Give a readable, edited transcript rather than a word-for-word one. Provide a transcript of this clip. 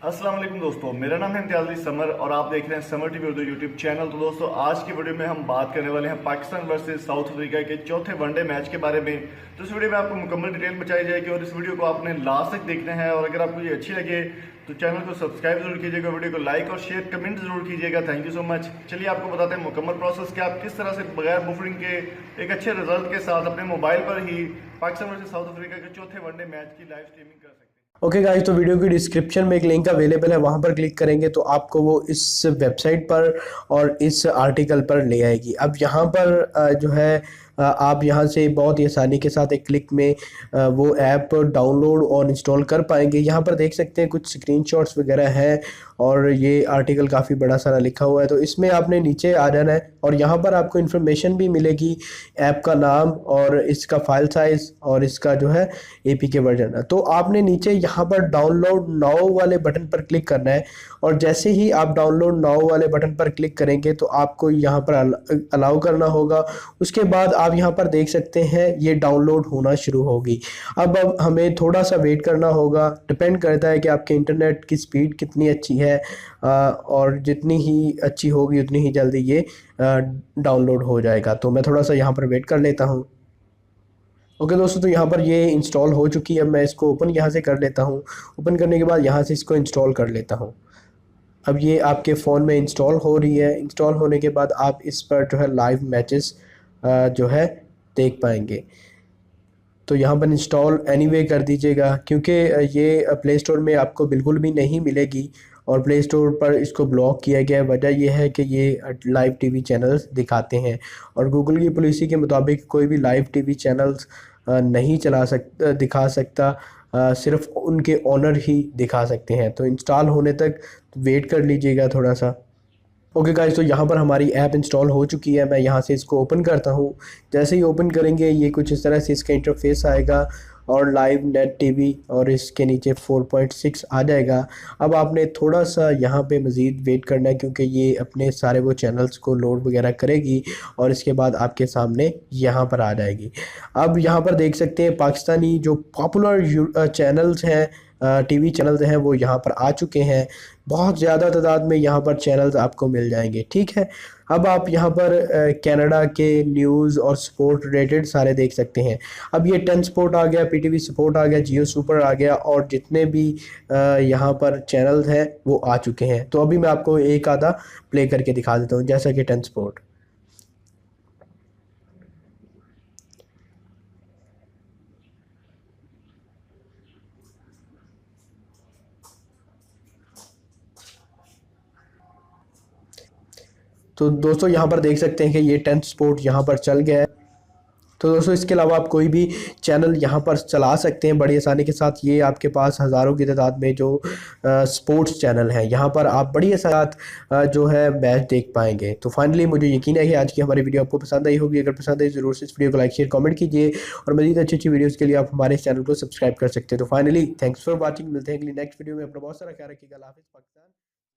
अस्सलाम वालेकुम दोस्तों, मेरा नाम है इम्तियाज अली समर और आप देख रहे हैं summer TV Urdu YouTube channel. तो दोस्तों, आज की वीडियो में हम बात करने वाले हैं पाकिस्तान वर्सेस साउथ अफ्रीका के चौथे वनडे मैच के बारे में। तो इस वीडियो में आपको मुकम्मल डिटेल बताई जाएगी और इस वीडियो को आपने लास्ट तक देखना है। और अगर आपको ये अच्छी लगे तो चैनल को सब्सक्राइब जरूर कीजिएगा, वीडियो को लाइक और शेयर कमेंट जरूर कीजिएगा। Thank you so much. चलिए आपको बताते हैं मुकम्मल प्रोसेस कि आप किस तरह से बगैर बुफरिंग के एक अच्छे रिजल्ट के साथ अपने मोबाइल पर ही पाकिस्तान वर्सेस साउथ अफ्रीका के चौथे वनडे मैच की लाइव स्ट्रीमिंग कर सकते हैं। ओके गाइस, तो वीडियो की डिस्क्रिप्शन में एक लिंक अवेलेबल है, वहां पर क्लिक करेंगे तो आपको वो इस वेबसाइट पर और इस आर्टिकल पर ले आएगी। अब यहाँ पर जो है आप यहाँ से बहुत ही आसानी के साथ एक क्लिक में वो ऐप डाउनलोड और इंस्टॉल कर पाएंगे। यहाँ पर देख सकते हैं कुछ स्क्रीनशॉट्स वगैरह हैं और ये आर्टिकल काफ़ी बड़ा सारा लिखा हुआ है। तो इसमें आपने नीचे आ जाना है और यहाँ पर आपको इन्फॉर्मेशन भी मिलेगी, ऐप का नाम और इसका फाइल साइज़ और इसका जो है APK वर्जन। तो आपने नीचे यहाँ पर डाउनलोड नाउ वाले बटन पर क्लिक करना है और जैसे ही आप डाउनलोड नाउ वाले बटन पर क्लिक करेंगे तो आपको यहाँ पर अलाउ करना होगा। उसके बाद आप यहाँ पर देख सकते हैं ये डाउनलोड होना शुरू होगी। अब हमें थोड़ा सा वेट करना होगा, डिपेंड करता है कि आपके इंटरनेट की स्पीड कितनी अच्छी है और जितनी ही अच्छी होगी उतनी ही जल्दी ये डाउनलोड हो जाएगा। तो मैं थोड़ा सा यहाँ पर वेट कर लेता हूँ। ओके दोस्तों, तो यहाँ पर ये इंस्टॉल हो चुकी है। मैं इसको ओपन यहाँ से कर लेता हूँ। ओपन करने के बाद यहाँ से इसको इंस्टॉल कर लेता हूँ। अब ये आपके फ़ोन में इंस्टॉल हो रही है। इंस्टॉल होने के बाद आप इस पर जो है लाइव मैचेस जो है देख पाएंगे। तो यहाँ पर इंस्टॉल एनीवे कर दीजिएगा, क्योंकि ये प्ले स्टोर में आपको बिल्कुल भी नहीं मिलेगी और प्ले स्टोर पर इसको ब्लॉक किया गया है। वजह यह है कि ये लाइव टीवी चैनल्स दिखाते हैं और गूगल की पॉलिसी के मुताबिक कोई भी लाइव टीवी चैनल्स नहीं दिखा सकता, सिर्फ उनके ओनर ही दिखा सकते हैं। तो इंस्टॉल होने तक वेट कर लीजिएगा थोड़ा सा। ओके गाइस, तो यहाँ पर हमारी ऐप इंस्टॉल हो चुकी है। मैं यहाँ से इसको ओपन करता हूँ। जैसे ही ओपन करेंगे ये कुछ इस तरह से इसका इंटरफेस आएगा और लाइव नेट टीवी और इसके नीचे 4.6 आ जाएगा। अब आपने थोड़ा सा यहाँ पे मज़ीद वेट करना है, क्योंकि ये अपने सारे वो चैनल्स को लोड वगैरह करेगी और इसके बाद आपके सामने यहाँ पर आ जाएगी। अब यहाँ पर देख सकते हैं पाकिस्तानी जो पॉपुलर चैनल्स हैं, टीवी चैनल्स हैं, वो यहाँ पर आ चुके हैं। बहुत ज़्यादा तादाद में यहाँ पर चैनल्स आपको मिल जाएंगे। ठीक है, अब आप यहाँ पर कनाडा के न्यूज़ और स्पोर्ट रिलेटेड सारे देख सकते हैं। अब ये 10 स्पोर्ट आ गया, PTV स्पोर्ट आ गया, जियो सुपर आ गया और जितने भी यहाँ पर चैनल्स हैं वो आ चुके हैं। तो अभी मैं आपको एक आधा प्ले करके दिखा देता हूँ, जैसा कि 10 स्पोर्ट। तो दोस्तों यहाँ पर देख सकते हैं कि ये 10 स्पोर्ट यहाँ पर चल गया है। तो दोस्तों इसके अलावा आप कोई भी चैनल यहाँ पर चला सकते हैं बड़ी आसानी के साथ। ये आपके पास हज़ारों की तादाद में जो स्पोर्ट्स चैनल हैं, यहाँ पर आप बड़ी आसानी जो है मैच देख पाएंगे। तो फाइनली मुझे यकीन है कि आज की हमारी वीडियो आपको पसंद आई होगी। अगर पसंद आई ज़रूर से इस वीडियो को लाइक शेयर कमेंट कीजिए और मज़ीद अच्छी अच्छी वीडियोज़ के लिए आप हमारे इस चैनल को सब्सक्राइब कर सकते हैं। तो फाइनली थैंक्स फॉर वॉचिंग। मिलते हैं अगली नेक्स्ट वीडियो में। अपना बहुत सारा ख्याल रखिएगा। अल्लाह हाफ़िज़। पाकिस्तान।